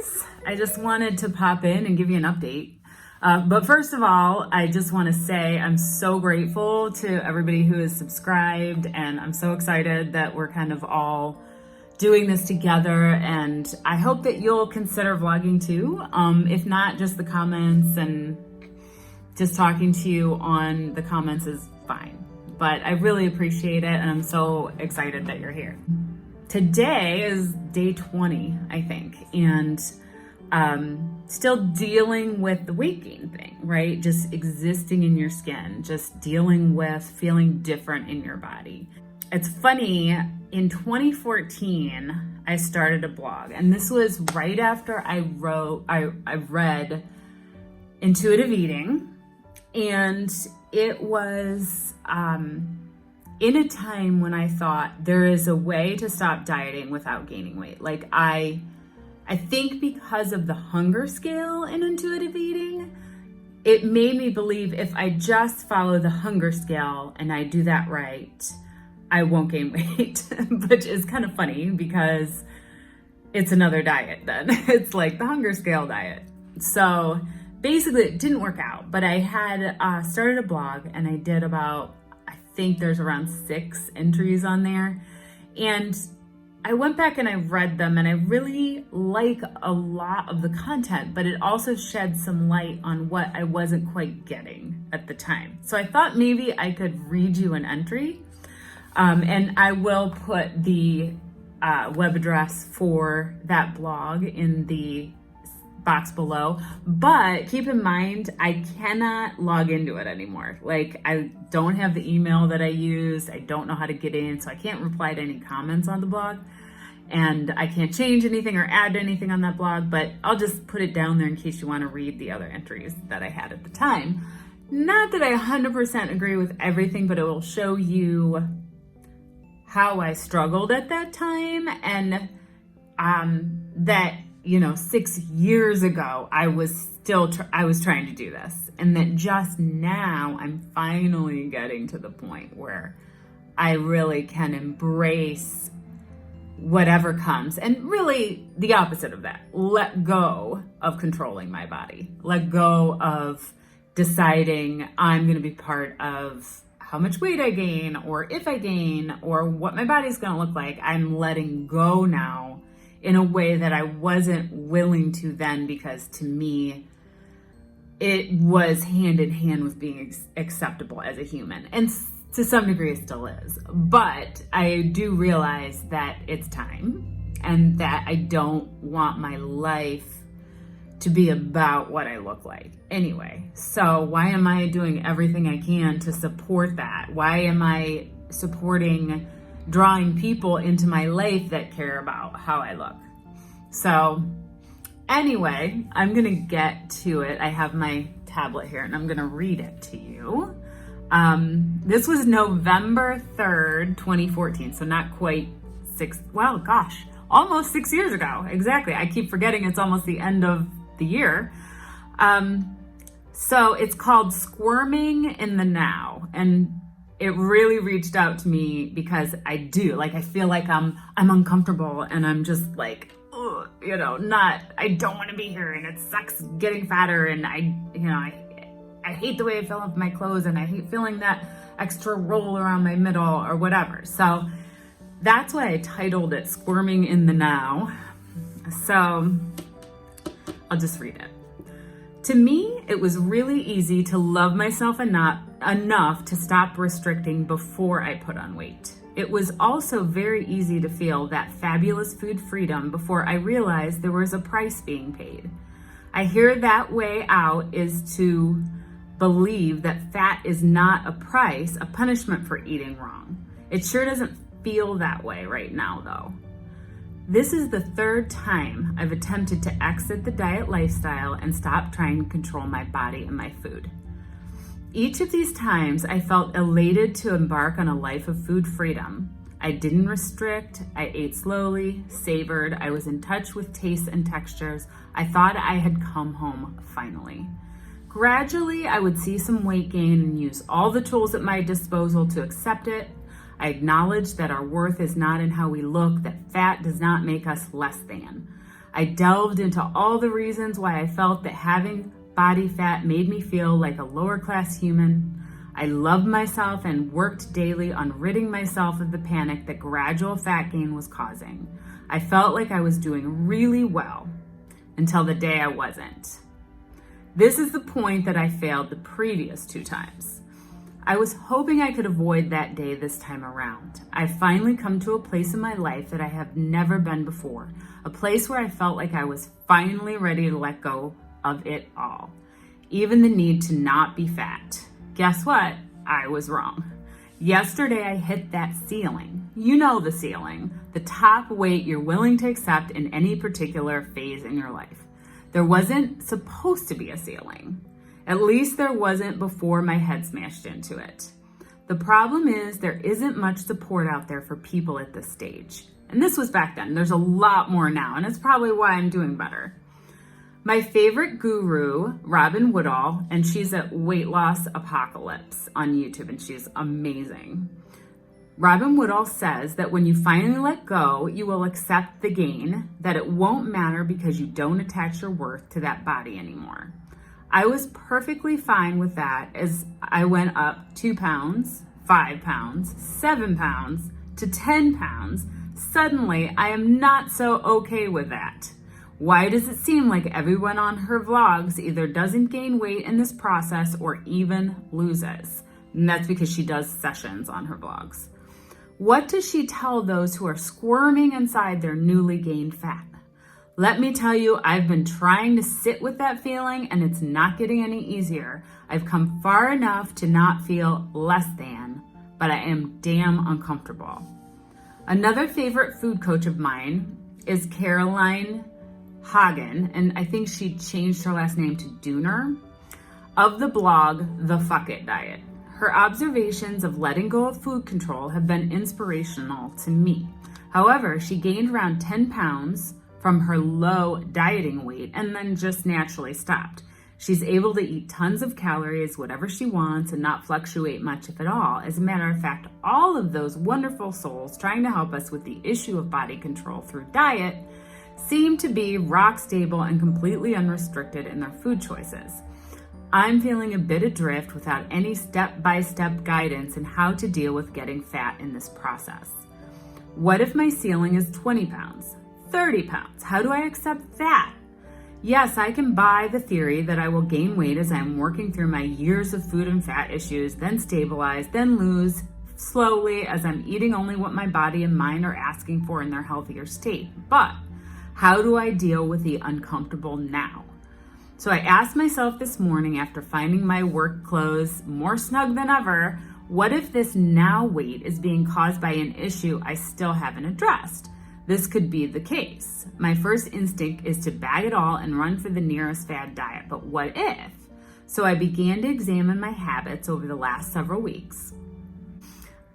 guys. I just wanted to pop in and give you an update. But first of all, I just want to say I'm so grateful to everybody who has subscribed, and I'm so excited that we're kind of all doing this together, and I hope that you'll consider vlogging too. If not, just the comments and just talking to you on the comments is fine. But I really appreciate it, and I'm so excited that you're here. Today is day 20, I think, and still dealing with the weight gain thing, right? Just existing in your skin, just dealing with feeling different in your body. It's funny, in 2014, I started a blog, and this was right after I read Intuitive Eating, and it was in a time when I thought there is a way to stop dieting without gaining weight. Like I think because of the hunger scale in intuitive eating, it made me believe if I just follow the hunger scale and I do that right, I won't gain weight, which is kind of funny because it's another diet then. It's like the hunger scale diet. So basically it didn't work out, but I had started a blog and I did about, I think there's around 6 entries on there. And I went back and I read them, and I really like a lot of the content, but it also shed some light on what I wasn't quite getting at the time. So I thought maybe I could read you an entry, and I will put the web address for that blog in the box below, but keep in mind, I cannot log into it anymore. Like I don't have the email that I use. I don't know how to get in, so I can't reply to any comments on the blog, and I can't change anything or add anything on that blog, but I'll just put it down there in case you want to read the other entries that I had at the time. Not that I 100% agree with everything, but it will show you how I struggled at that time, and that 6 years ago, I was trying to do this, and that just now I'm finally getting to the point where I really can embrace whatever comes, and really the opposite of that. Let go of controlling my body. Let go of deciding I'm going to be part of how much weight I gain, or if I gain, or what my body's going to look like. I'm letting go now in a way that I wasn't willing to then, because to me, it was hand in hand with being acceptable as a human. And to some degree it still is. But I do realize that it's time, and that I don't want my life to be about what I look like anyway. So why am I doing everything I can to support that? Why am I supporting drawing people into my life that care about how I look? So anyway, I'm gonna get to it. I have my tablet here and I'm gonna read it to you. This was November 3rd, 2014. So not quite almost 6 years ago. Exactly. I keep forgetting it's almost the end of the year. So it's called Squirming in the Now. And it really reached out to me because I feel like I'm uncomfortable, and I'm just like, I don't want to be here, and it sucks getting fatter, and I hate the way I feel with my clothes, and I hate feeling that extra roll around my middle or whatever. So that's why I titled it Squirming in the Now. So I'll just read it. To me, it was really easy to love myself enough to stop restricting before I put on weight. It was also very easy to feel that fabulous food freedom before I realized there was a price being paid. I hear that way out is to believe that fat is not a price, a punishment for eating wrong. It sure doesn't feel that way right now, though. This is the 3rd time I've attempted to exit the diet lifestyle and stop trying to control my body and my food. Each of these times, I felt elated to embark on a life of food freedom. I didn't restrict, I ate slowly, savored, I was in touch with tastes and textures. I thought I had come home finally. Gradually, I would see some weight gain and use all the tools at my disposal to accept it. I acknowledge that our worth is not in how we look, that fat does not make us less than. I delved into all the reasons why I felt that having body fat made me feel like a lower class human. I loved myself and worked daily on ridding myself of the panic that gradual fat gain was causing. I felt like I was doing really well until the day I wasn't. This is the point that I failed the previous 2 times. I was hoping I could avoid that day this time around. I finally come to a place in my life that I have never been before, a place where I felt like I was finally ready to let go of it all, even the need to not be fat. Guess what? I was wrong. Yesterday, I hit that ceiling. You know the ceiling, the top weight you're willing to accept in any particular phase in your life. There wasn't supposed to be a ceiling. At least there wasn't before my head smashed into it. The problem is there isn't much support out there for people at this stage. And this was back then. There's a lot more now, and it's probably why I'm doing better. My favorite guru, Woodall, and she's at Weight Loss Apocalypse on YouTube, and she's amazing. Woodall says that when you finally let go, you will accept the gain, that it won't matter because you don't attach your worth to that body anymore. I was perfectly fine with that as I went up 2 pounds, 5 pounds, 7 pounds to 10 pounds. Suddenly, I am not so okay with that. Why does it seem like everyone on her vlogs either doesn't gain weight in this process or even loses? And that's because she does sessions on her vlogs. What does she tell those who are squirming inside their newly gained fat? Let me tell you, I've been trying to sit with that feeling and it's not getting any easier. I've come far enough to not feel less than, but I am damn uncomfortable. Another favorite food coach of mine is Hagen, and I think she changed her last name to Dooner, of the blog The Fuck It Diet. Her observations of letting go of food control have been inspirational to me. However, she gained around 10 pounds from her low dieting weight and then just naturally stopped. She's able to eat tons of calories, whatever she wants, and not fluctuate much, if at all. As a matter of fact, all of those wonderful souls trying to help us with the issue of body control through diet seem to be rock stable and completely unrestricted in their food choices. I'm feeling a bit adrift without any step-by-step guidance in how to deal with getting fat in this process. What if my ceiling is 20 pounds, 30 pounds? How do I accept that? Yes, I can buy the theory that I will gain weight as I'm working through my years of food and fat issues, then stabilize, then lose slowly as I'm eating only what my body and mind are asking for in their healthier state. But how do I deal with the uncomfortable now? So I asked myself this morning, after finding my work clothes more snug than ever, what if this now weight is being caused by an issue I still haven't addressed? This could be the case. My first instinct is to bag it all and run for the nearest fad diet, but what if? So I began to examine my habits over the last several weeks.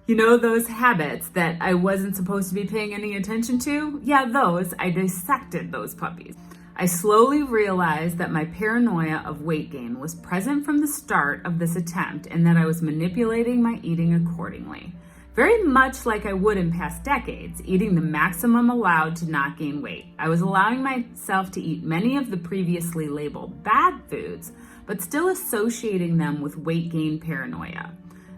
You know those habits that I wasn't supposed to be paying any attention to? Yeah, those. I dissected those puppies. I slowly realized that my paranoia of weight gain was present from the start of this attempt and that I was manipulating my eating accordingly. Very much like I would in past decades, eating the maximum allowed to not gain weight. I was allowing myself to eat many of the previously labeled bad foods, but still associating them with weight gain paranoia.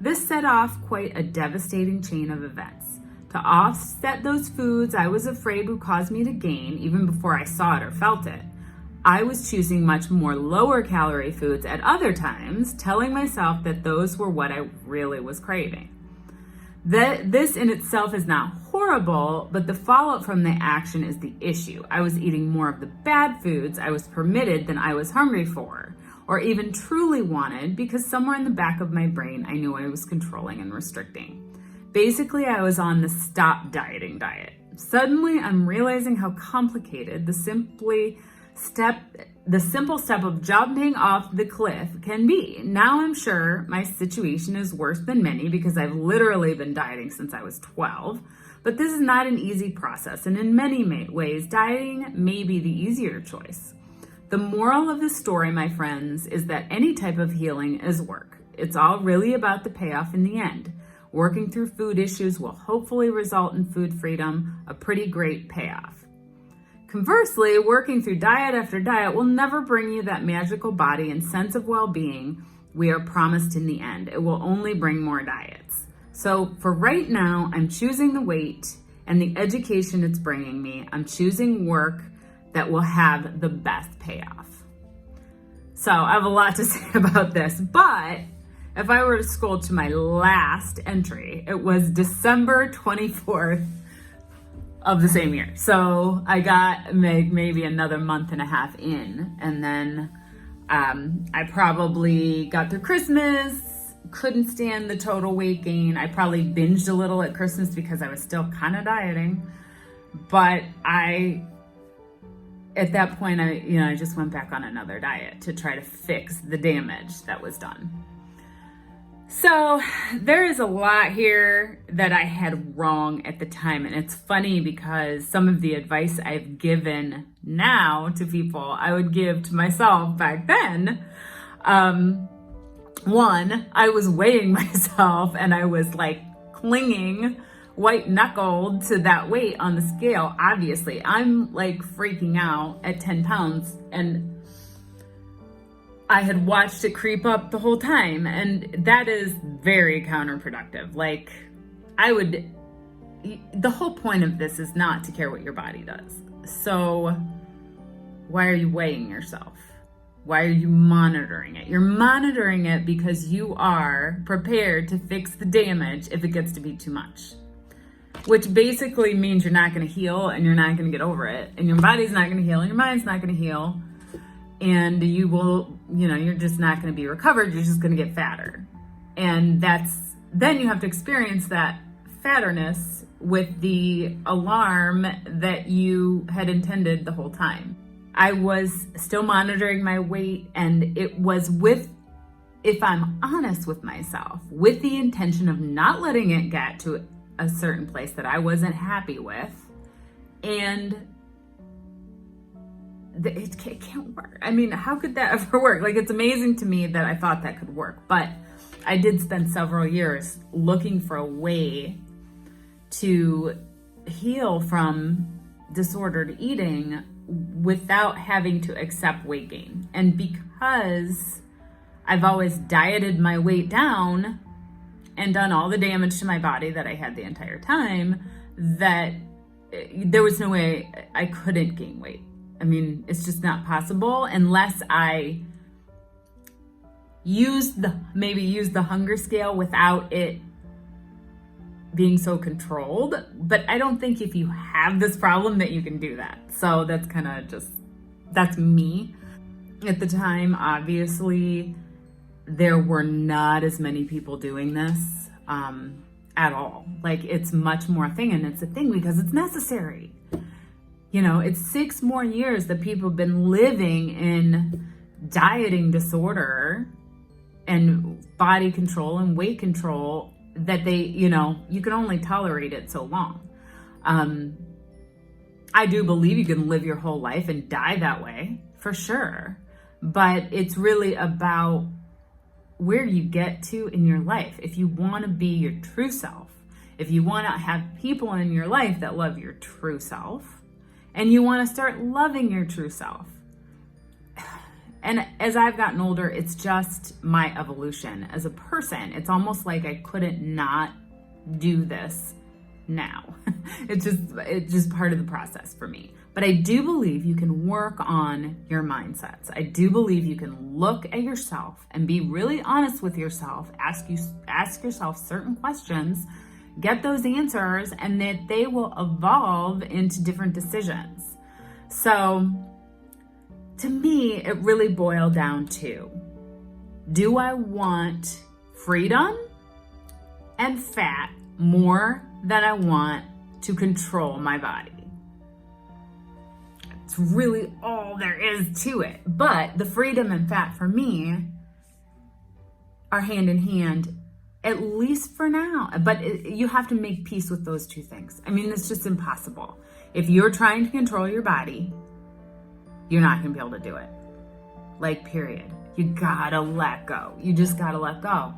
This set off quite a devastating chain of events. To offset those foods I was afraid would cause me to gain, even before I saw it or felt it, I was choosing much more lower calorie foods at other times, telling myself that those were what I really was craving. This in itself is not horrible, but the fallout from the action is the issue. I was eating more of the bad foods I was permitted than I was hungry for, or even truly wanted, because somewhere in the back of my brain I knew I was controlling and restricting. Basically, I was on the stop dieting diet. Suddenly, I'm realizing how complicated the simple step of jumping off the cliff can be. Now I'm sure my situation is worse than many because I've literally been dieting since I was 12. But this is not an easy process, and in many ways, dieting may be the easier choice. The moral of the story, my friends, is that any type of healing is work. It's all really about the payoff in the end. Working through food issues will hopefully result in food freedom, a pretty great payoff. Conversely, working through diet after diet will never bring you that magical body and sense of well-being we are promised in the end. It will only bring more diets. So for right now, I'm choosing the weight and the education it's bringing me. I'm choosing work that will have the best payoff. So I have a lot to say about this, but if I were to scroll to my last entry, it was December 24th of the same year. So I got maybe another month and a half in, and then I probably got through Christmas, couldn't stand the total weight gain. I probably binged a little at Christmas because I was still kind of dieting, but at that point, I just went back on another diet to try to fix the damage that was done. So there is a lot here that I had wrong at the time. And it's funny because some of the advice I've given now to people, I would give to myself back then. One, I was weighing myself and I was like clinging white knuckled to that weight on the scale. Obviously, I'm like freaking out at 10 pounds and I had watched it creep up the whole time, and that is very counterproductive. Like, the whole point of this is not to care what your body does. So why are you weighing yourself? Why are you monitoring it? You're monitoring it because you are prepared to fix the damage if it gets to be too much, which basically means you're not going to heal and you're not going to get over it, and your body's not going to heal and your mind's not going to heal. And you will, you're just not going to be recovered. You're just going to get fatter. And then you have to experience that fatterness with the alarm that you had intended the whole time. I was still monitoring my weight, and it was if I'm honest with myself, with the intention of not letting it get to a certain place that I wasn't happy with. And it can't work. I mean, how could that ever work? Like, it's amazing to me that I thought that could work, but I did spend several years looking for a way to heal from disordered eating without having to accept weight gain. And because I've always dieted my weight down and done all the damage to my body that I had the entire time, that there was no way I couldn't gain weight. I mean, it's just not possible unless I use the hunger scale without it being so controlled. But I don't think if you have this problem that you can do that. So that's kind of that's me. At the time, obviously, there were not as many people doing this at all. Like, it's much more a thing, and it's a thing because it's necessary. It's 6 more years that people have been living in dieting disorder and body control and weight control that they, you can only tolerate it so long. I do believe you can live your whole life and die that way, for sure. But it's really about where you get to in your life. If you want to be your true self, if you want to have people in your life that love your true self, and you want to start loving your true self. And as I've gotten older, it's just my evolution as a person. It's almost like I couldn't not do this now. It's just part of the process for me. But I do believe you can work on your mindsets. I do believe you can look at yourself and be really honest with yourself, ask yourself certain questions, get those answers, and that they will evolve into different decisions. So to me, it really boiled down to, do I want freedom and fat more than I want to control my body? It's really all there is to it. But the freedom and fat for me are hand in hand, at least for now. But you have to make peace with those two things. I mean, it's just impossible. If you're trying to control your body, you're not going to be able to do it. Like, period. You gotta let go. You just gotta let go.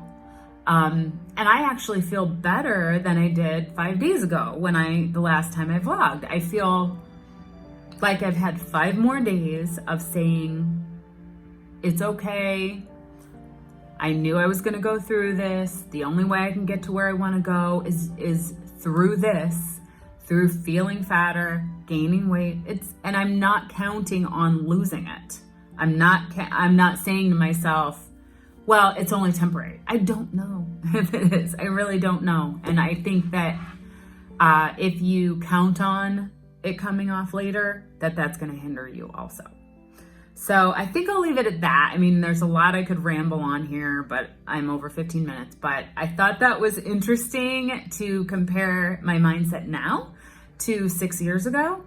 And I actually feel better than I did 5 days ago the last time I vlogged. I feel like I've had 5 more days of saying, it's okay. I knew I was going to go through this. The only way I can get to where I want to go is through this, through feeling fatter, gaining weight. And I'm not counting on losing it. I'm not saying to myself, well, it's only temporary. I don't know if it is. I really don't know. And I think that if you count on it coming off later, that's going to hinder you also. So I think I'll leave it at that. I mean, there's a lot I could ramble on here, but I'm over 15 minutes. But I thought that was interesting to compare my mindset now to 6 years ago.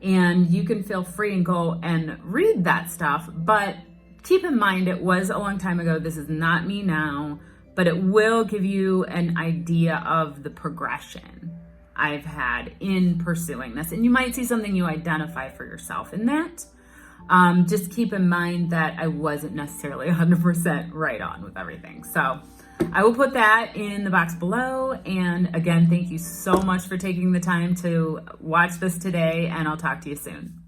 And you can feel free and go and read that stuff. But keep in mind, it was a long time ago. This is not me now, but it will give you an idea of the progression I've had in pursuing this. And you might see something you identify for yourself in that. Just keep in mind that I wasn't necessarily 100% right on with everything. So I will put that in the box below. And again, thank you so much for taking the time to watch this today, and I'll talk to you soon.